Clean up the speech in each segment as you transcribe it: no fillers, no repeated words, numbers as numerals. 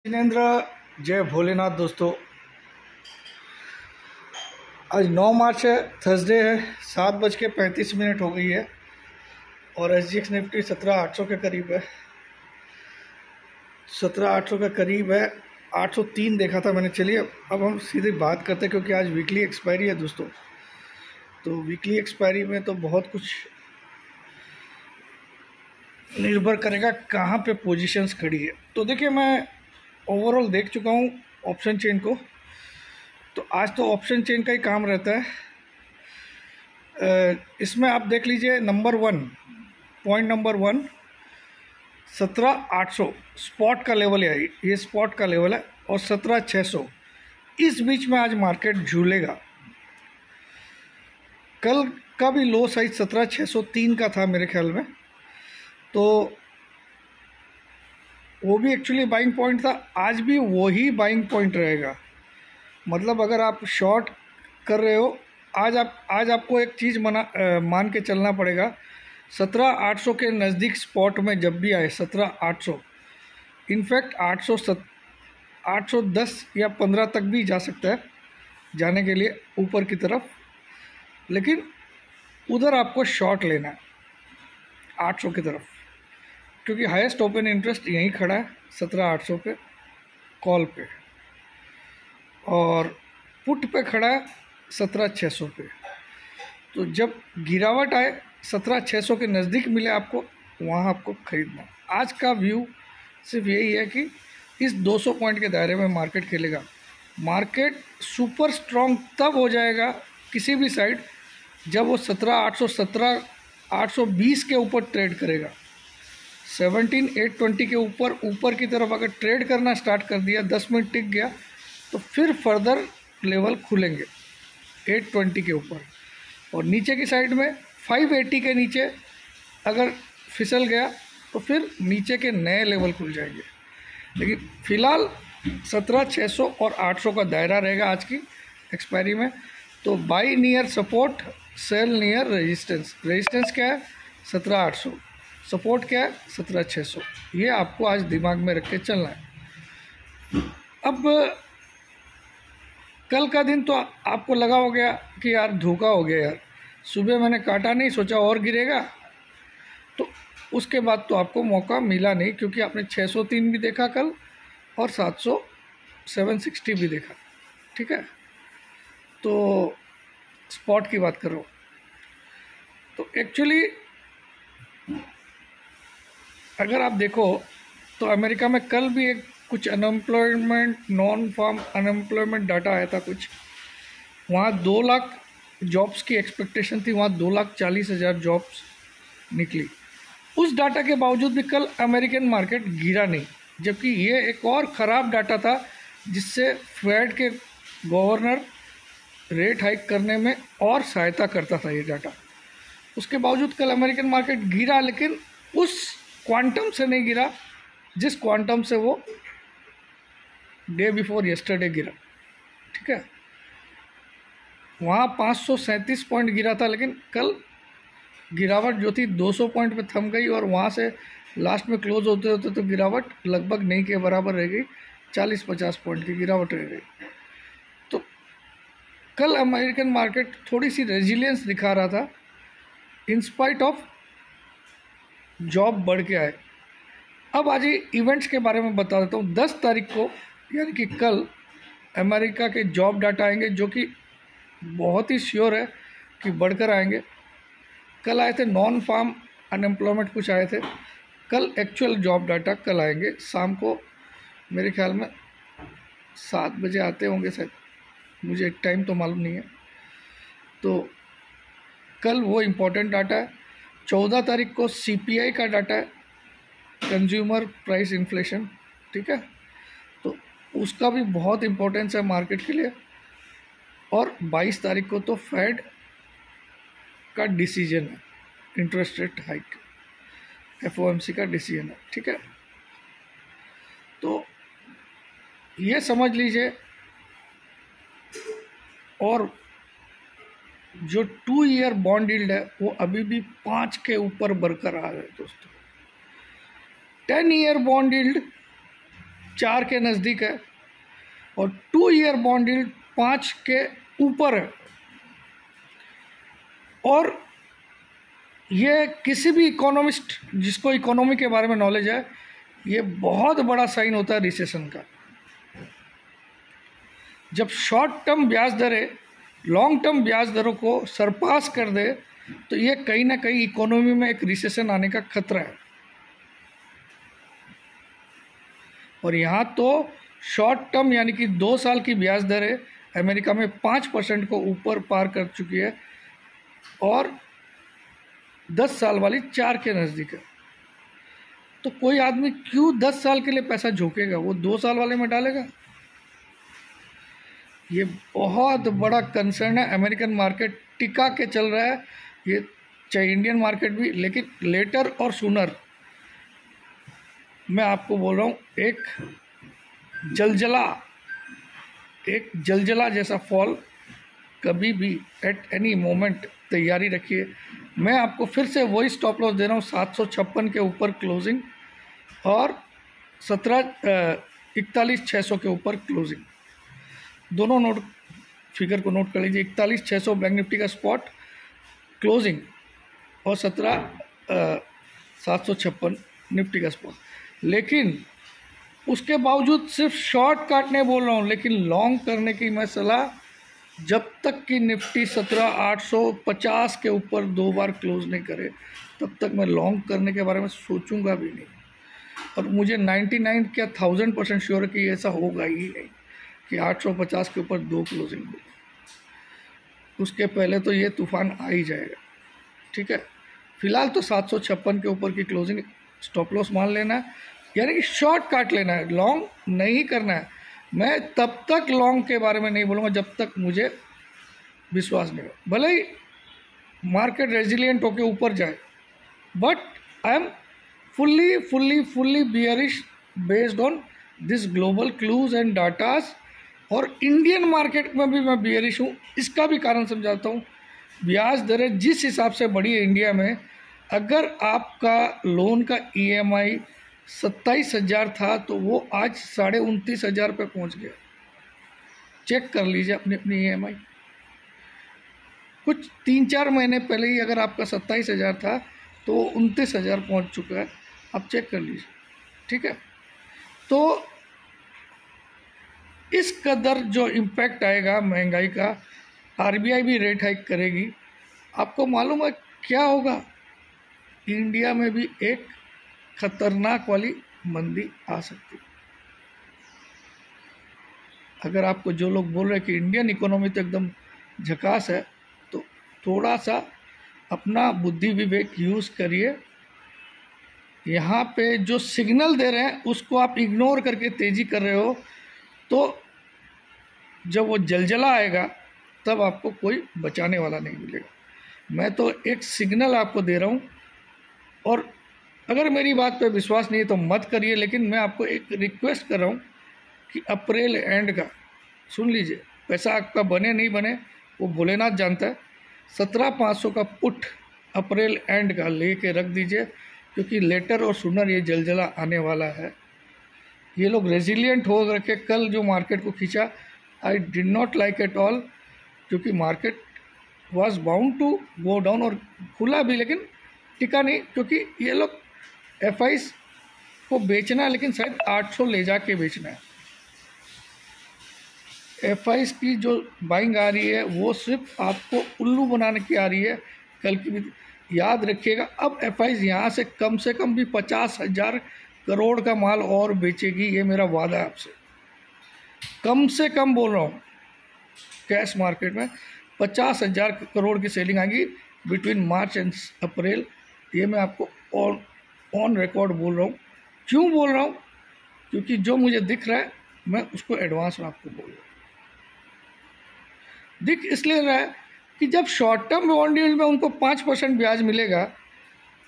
जिनेंद्र, जय भोलेनाथ। दोस्तों, आज 9 मार्च है, थर्सडे है। 7:35 हो गई है और SGX निफ्टी 17,800 के करीब है। 17,800 के करीब है। 803 देखा था मैंने। चलिए अब हम सीधे बात करते हैं, क्योंकि आज वीकली एक्सपायरी है दोस्तों। तो वीकली एक्सपायरी में तो बहुत कुछ निर्भर करेगा कहाँ पे पोजीशंस खड़ी है। तो देखिए, मैं ओवरऑल देख चुका हूँ ऑप्शन चेन को। तो आज तो ऑप्शन चेन का ही काम रहता है। इसमें आप देख लीजिए, पॉइंट नंबर 1 17,800 स्पॉट का लेवल है। ये स्पॉट का लेवल है और 17,600 इस बीच में आज मार्केट झूलेगा। कल का भी लो साइज 17,603 का था मेरे ख्याल में, तो वो भी एक्चुअली बाइंग पॉइंट था। आज भी वही बाइंग पॉइंट रहेगा। मतलब अगर आप शॉर्ट कर रहे हो, आज आपको एक चीज़ मान के चलना पड़ेगा। 17,800 के नज़दीक स्पॉट में जब भी आए 17,800, इनफैक्ट 810 या 15 तक भी जा सकता है जाने के लिए ऊपर की तरफ, लेकिन उधर आपको शॉर्ट लेना है 800 की तरफ, क्योंकि हाईएस्ट ओपन इंटरेस्ट यहीं खड़ा है 17,800 पे कॉल पे, और पुट पे खड़ा है 17,600 पे। तो जब गिरावट आए 17,600 के नज़दीक मिले आपको, वहाँ आपको खरीदना। आज का व्यू सिर्फ यही है कि इस 200 पॉइंट के दायरे में मार्केट खेलेगा। मार्केट सुपर स्ट्रॉन्ग तब हो जाएगा किसी भी साइड जब वो 17,800 17,820 के ऊपर ट्रेड करेगा। 17,820 के ऊपर की तरफ अगर ट्रेड करना स्टार्ट कर दिया, 10 मिनट टिक गया, तो फिर फर्दर लेवल खुलेंगे 820 के ऊपर। और नीचे की साइड में 580 के नीचे अगर फिसल गया तो फिर नीचे के नए लेवल खुल जाएंगे। लेकिन फ़िलहाल 17,600 और 800 का दायरा रहेगा आज की एक्सपायरी में। तो buy near support, sell near resistance. Resistance क्या है? 17,800। सपोर्ट क्या है? 17,600। ये आपको आज दिमाग में रख के चलना है। अब कल का दिन तो आपको लगा हो गया कि यार धोखा हो गया यार, सुबह मैंने काटा नहीं, सोचा और गिरेगा, तो उसके बाद तो आपको मौका मिला नहीं, क्योंकि आपने 603 भी देखा कल और 760 भी देखा। ठीक है, तो स्पॉट की बात करो तो एक्चुअली अगर आप देखो तो अमेरिका में कल भी एक कुछ unemployment, non farm unemployment data आया था कुछ। वहाँ 2 लाख जॉब्स की एक्सपेक्टेशन थी, वहाँ 2,40,000 जॉब्स निकली। उस डाटा के बावजूद भी कल अमेरिकन मार्केट गिरा नहीं, जबकि ये एक और ख़राब डाटा था जिससे फेड के गवर्नर रेट हाइक करने में और सहायता करता था ये डाटा। उसके बावजूद कल अमेरिकन मार्केट गिरा, लेकिन उस क्वांटम से नहीं गिरा जिस क्वांटम से वो डे बिफोर यस्टरडे गिरा। ठीक है, वहाँ 537 पॉइंट गिरा था, लेकिन कल गिरावट जो थी 200 पॉइंट पे थम गई, और वहाँ से लास्ट में क्लोज होते होते तो गिरावट लगभग नहीं के बराबर रह गई, 40-50 पॉइंट की गिरावट रह गई। तो कल अमेरिकन मार्केट थोड़ी सी रेजिलियंस दिखा रहा था इन स्पाइट ऑफ जॉब बढ़ के आए। अब आज इवेंट्स के बारे में बता देता हूँ। 10 तारीख को यानी कि कल अमेरिका के जॉब डाटा आएंगे, जो कि बहुत ही श्योर है कि बढ़कर आएंगे। कल आए थे नॉन फार्म अनएम्प्लॉयमेंट कुछ आए थे। कल एक्चुअल जॉब डाटा कल आएंगे शाम को, मेरे ख्याल में 7 बजे आते होंगे शायद, मुझे टाइम तो मालूम नहीं है। तो कल वो इम्पोर्टेंट डाटा है। 14 तारीख को CPI का डाटा है, कंज्यूमर प्राइस इन्फ्लेशन। ठीक है, तो उसका भी बहुत इम्पोर्टेंस है मार्केट के लिए। और 22 तारीख को तो फेड का डिसीजन है, इंटरेस्ट रेट हाइक, FOMC का डिसीजन है। ठीक है, तो ये समझ लीजिए। और जो 2 ईयर बॉन्ड यील्ड है वो अभी भी 5 के ऊपर बरकरार है दोस्तों। 10 ईयर बॉन्ड यील्ड 4 के नज़दीक है और 2 ईयर बॉन्ड यील्ड 5 के ऊपर है। और ये किसी भी इकोनॉमिस्ट जिसको इकोनॉमी के बारे में नॉलेज है, ये बहुत बड़ा साइन होता है रिसेशन का। जब शॉर्ट टर्म ब्याज दरें लॉन्ग टर्म ब्याज दरों को सरपास कर दे तो ये कहीं ना कहीं इकोनॉमी में एक रिसेशन आने का खतरा है। और यहाँ तो शॉर्ट टर्म यानी कि 2 साल की ब्याज दरें अमेरिका में 5% को ऊपर पार कर चुकी है और 10 साल वाली 4 के नज़दीक है। तो कोई आदमी क्यों 10 साल के लिए पैसा झोंकेगा, वो 2 साल वाले में डालेगा। ये बहुत बड़ा कंसर्न है। अमेरिकन मार्केट टिका के चल रहा है, ये चाहे इंडियन मार्केट भी, लेकिन लेटर और सूनर मैं आपको बोल रहा हूँ एक जलजला जैसा फॉल कभी भी एट एनी मोमेंट तैयारी रखिए। मैं आपको फिर से वही स्टॉप लॉस दे रहा हूँ, 756 के ऊपर क्लोजिंग और 41,600 के ऊपर क्लोजिंग। दोनों नोट फिगर को नोट कर लीजिए, 41,600 बैंक निफ्टी का स्पॉट क्लोजिंग और 17,756 निफ्टी का स्पॉट। लेकिन उसके बावजूद सिर्फ शॉर्ट काटने बोल रहा हूँ, लेकिन लॉन्ग करने की मैं सलाह, जब तक कि निफ्टी 17,850 के ऊपर 2 बार क्लोज नहीं करे तब तक मैं लॉन्ग करने के बारे में सोचूंगा भी नहीं। और मुझे 99 क्या 1000% श्योर है कि ऐसा होगा ही नहीं कि 850 के ऊपर 2 क्लोजिंग हो। उसके पहले तो ये तूफान आ ही जाएगा। ठीक है, फिलहाल तो 756 के ऊपर की क्लोजिंग स्टॉप लॉस मान लेना है, यानी कि शॉर्ट काट लेना है, लॉन्ग नहीं करना है। मैं तब तक लॉन्ग के बारे में नहीं बोलूँगा जब तक मुझे विश्वास नहीं हो। भले ही मार्केट रेजिलियंट होकर ऊपर जाए, but I am fully bearish based on this global clues and datas. और इंडियन मार्केट में भी मैं बियरिश हूँ। इसका भी कारण समझाता हूँ। ब्याज दरें जिस हिसाब से बढ़ी है इंडिया में, अगर आपका लोन का EMI 27,000 था तो वो आज 29,500 पे पहुँच गया। चेक कर लीजिए अपनी अपनी EMI। कुछ 3-4 महीने पहले ही अगर आपका 27,000 था तो 29,000 पहुँच चुका है। आप चेक कर लीजिए। ठीक है, तो इस कदर जो इम्पैक्ट आएगा महंगाई का, RBI भी रेट हाइक करेगी। आपको मालूम है क्या होगा, इंडिया में भी एक खतरनाक वाली मंदी आ सकती है। अगर आपको जो लोग बोल रहे हैं कि इंडियन इकोनॉमी तो एकदम झकास है, तो थोड़ा सा अपना बुद्धि विवेक यूज़ करिए। यहाँ पे जो सिग्नल दे रहे हैं उसको आप इग्नोर करके तेज़ी कर रहे हो, तो जब वो जलजला आएगा तब आपको कोई बचाने वाला नहीं मिलेगा। मैं तो एक सिग्नल आपको दे रहा हूँ, और अगर मेरी बात पे विश्वास नहीं है तो मत करिए, लेकिन मैं आपको एक रिक्वेस्ट कर रहा हूँ कि अप्रैल एंड का सुन लीजिए। पैसा आपका बने नहीं बने वो भोलेनाथ जानता है। 17,500 का पुट अप्रैल एंड का लेके रख दीजिए, क्योंकि लेटर और सूनर ये जलजला आने वाला है। ये लोग रेजिलियंट हो रखे। कल जो मार्केट को खींचा, I did not like at all, क्योंकि market was bound to go down और खुला भी, लेकिन टिका नहीं, क्योंकि ये लोग FIs को बेचना है, लेकिन शायद 800 ले जाके बेचना है। FIs की जो बाइंग आ रही है वो सिर्फ आपको उल्लू बनाने की आ रही है। कल की भी याद रखिएगा, अब FIs यहाँ से कम भी 50,000 करोड़ का माल और बेचेगी, ये मेरा वादा है आपसे। कम से कम बोल रहा हूँ, कैश मार्केट में 50,000 करोड़ की सेलिंग आएगी बिटवीन मार्च एंड अप्रैल। ये मैं आपको ऑन रिकॉर्ड बोल रहा हूँ। क्यों बोल रहा हूँ? क्योंकि जो मुझे दिख रहा है मैं उसको एडवांस में आपको बोल रहा हूँ। दिख इसलिए रहा है कि जब शॉर्ट टर्म बॉन्ड यील्ड में उनको 5% ब्याज मिलेगा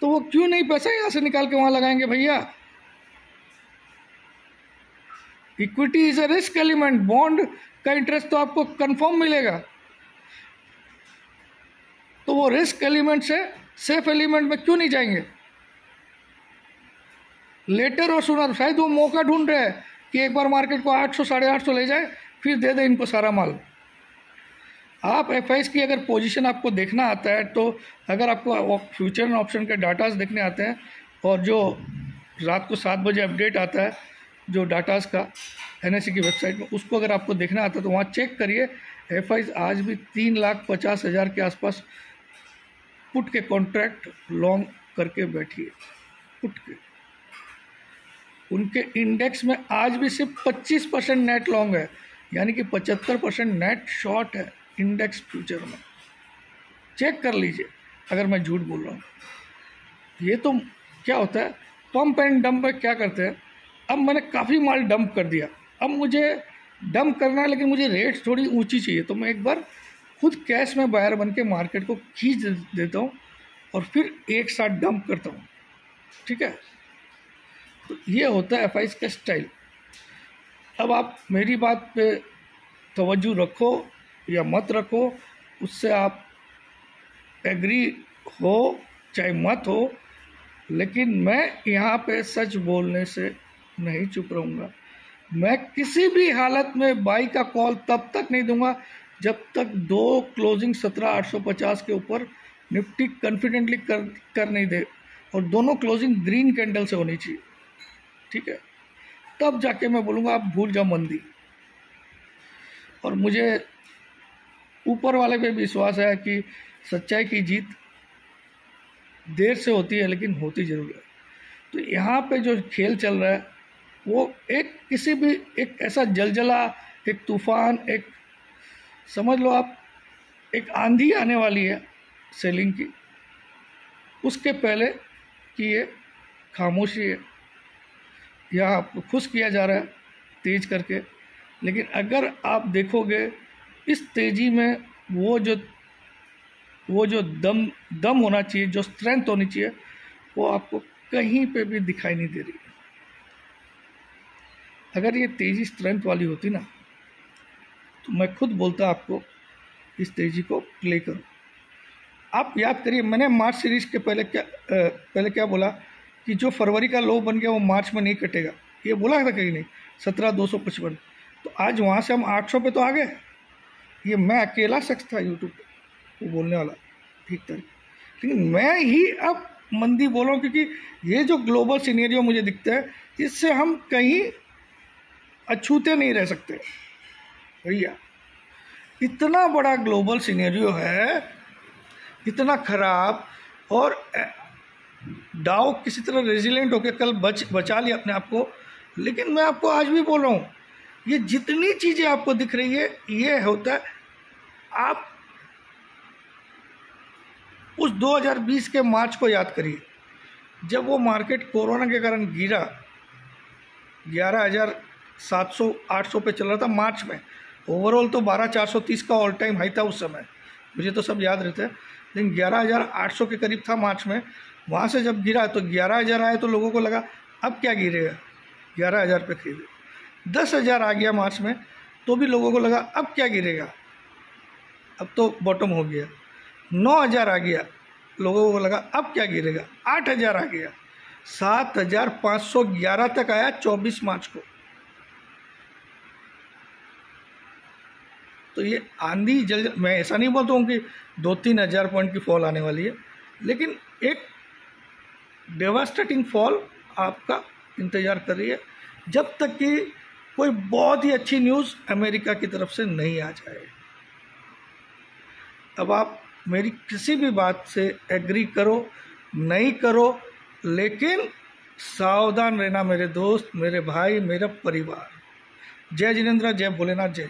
तो वो क्यों नहीं पैसा यहाँ से निकाल के वहाँ लगाएंगे भैया। Equity is a risk element. Bond का इंटरेस्ट तो आपको कंफर्म मिलेगा, तो वो रिस्क एलिमेंट से सेफ एलिमेंट में क्यों नहीं जाएंगे। लेटर और सूनर शायद वो मौका ढूंढ रहे हैं कि एक बार मार्केट को 800 850 ले जाए, फिर दे दे इनको सारा माल। आप एफआईज की अगर पोजीशन आपको देखना आता है, तो अगर आपको फ्यूचर एंड ऑप्शन के डाटाज देखने आते हैं और जो रात को 7 बजे अपडेट आता है जो डाटाज का एनएसई की वेबसाइट में, उसको अगर आपको देखना आता है तो वहाँ चेक करिए। एफआईज आज भी 3,50,000 के आसपास पुट के कॉन्ट्रैक्ट लॉन्ग करके बैठी है। पुट के उनके इंडेक्स में आज भी सिर्फ 25% नेट लॉन्ग है, यानी कि 75% नेट शॉर्ट है इंडेक्स फ्यूचर में। चेक कर लीजिए अगर मैं झूठ बोल रहा हूँ। ये तो क्या होता है, पंप एंड डंप में क्या करते हैं, अब मैंने काफ़ी माल डंप कर दिया, अब मुझे डंप करना है लेकिन मुझे रेट थोड़ी ऊंची चाहिए, तो मैं एक बार खुद कैश में बायर बन के मार्केट को खींच देता हूँ और फिर एक साथ डंप करता हूँ। ठीक है, तो ये होता है एफआईज का स्टाइल। अब आप मेरी बात पे तवज्जो रखो या मत रखो, उससे आप एग्री हो चाहे मत हो, लेकिन मैं यहाँ पे सच बोलने से नहीं चुप रहूँगा। मैं किसी भी हालत में बाई का कॉल तब तक नहीं दूंगा जब तक 2 क्लोजिंग 17,850 के ऊपर निफ्टी कॉन्फिडेंटली कर नहीं दे, और दोनों क्लोजिंग ग्रीन कैंडल से होनी चाहिए। ठीक है, तब जाके मैं बोलूँगा आप भूल जाओ मंदी। और मुझे ऊपर वाले पे विश्वास है कि सच्चाई की जीत देर से होती है लेकिन होती जरूर है। तो यहाँ पे जो खेल चल रहा है वो एक किसी भी एक ऐसा जलजला, एक तूफान, एक समझ लो आप एक आंधी आने वाली है सेलिंग की, उसके पहले कि ये खामोशी है या आपको खुश किया जा रहा है तेज करके। लेकिन अगर आप देखोगे इस तेज़ी में वो जो दम होना चाहिए, जो स्ट्रेंथ होनी चाहिए, वो आपको कहीं पे भी दिखाई नहीं दे रही है। अगर ये तेज़ी स्ट्रेंथ वाली होती ना, तो मैं खुद बोलता आपको इस तेज़ी को प्ले करो। आप याद करिए, मैंने मार्च सीरीज़ के पहले क्या बोला कि जो फरवरी का लो बन गया वो मार्च में नहीं कटेगा, ये बोला था कहीं नहीं, 17,255। तो आज वहाँ से हम 800 पे तो आ गए। ये मैं अकेला शख्स था यूट्यूब पे वो बोलने वाला, ठीक था, लेकिन मैं ही अब मंदी बोल रहा हूँ, क्योंकि ये जो ग्लोबल सिनेरियो मुझे दिखता है, इससे हम कहीं अछूते नहीं रह सकते भैया। इतना बड़ा ग्लोबल सिनेरियो है, इतना खराब, और डाउ किसी तरह रेजिलेंट होकर कल बचा लिया अपने आप को। लेकिन मैं आपको आज भी बोल रहा हूँ, ये जितनी चीज़ें आपको दिख रही है, ये होता है आप उस 2020 के मार्च को याद करिए, जब वो मार्केट कोरोना के कारण गिरा, 11,700-800 पे चल रहा था मार्च में। ओवरऑल तो 12,430 का ऑल टाइम हाई था उस समय, मुझे तो सब याद रहता है, लेकिन 11,800 के करीब था मार्च में। वहाँ से जब गिरा तो 11,000 आए तो लोगों को लगा अब क्या गिरेगा, 11,000 पे खरीदे। 10,000 आ गया मार्च में तो भी लोगों को लगा अब क्या गिरेगा, अब तो बॉटम हो गया। 9,000 आ गया, लोगों को लगा अब क्या गिरेगा। 8,000 आ गया, 7,511 तक आया 24 मार्च को। तो ये आंधी जल, मैं ऐसा नहीं बोलता हूँ कि 2-3 हज़ार पॉइंट की फॉल आने वाली है, लेकिन एक डेवास्टेटिंग फॉल आपका इंतज़ार कर रही है, जब तक कि कोई बहुत ही अच्छी न्यूज़ अमेरिका की तरफ से नहीं आ जाए। अब आप मेरी किसी भी बात से एग्री करो नहीं करो, लेकिन सावधान रहना मेरे दोस्त, मेरे भाई, मेरा परिवार। जय जिनेंद्र, जय भोलेनाथ, जय।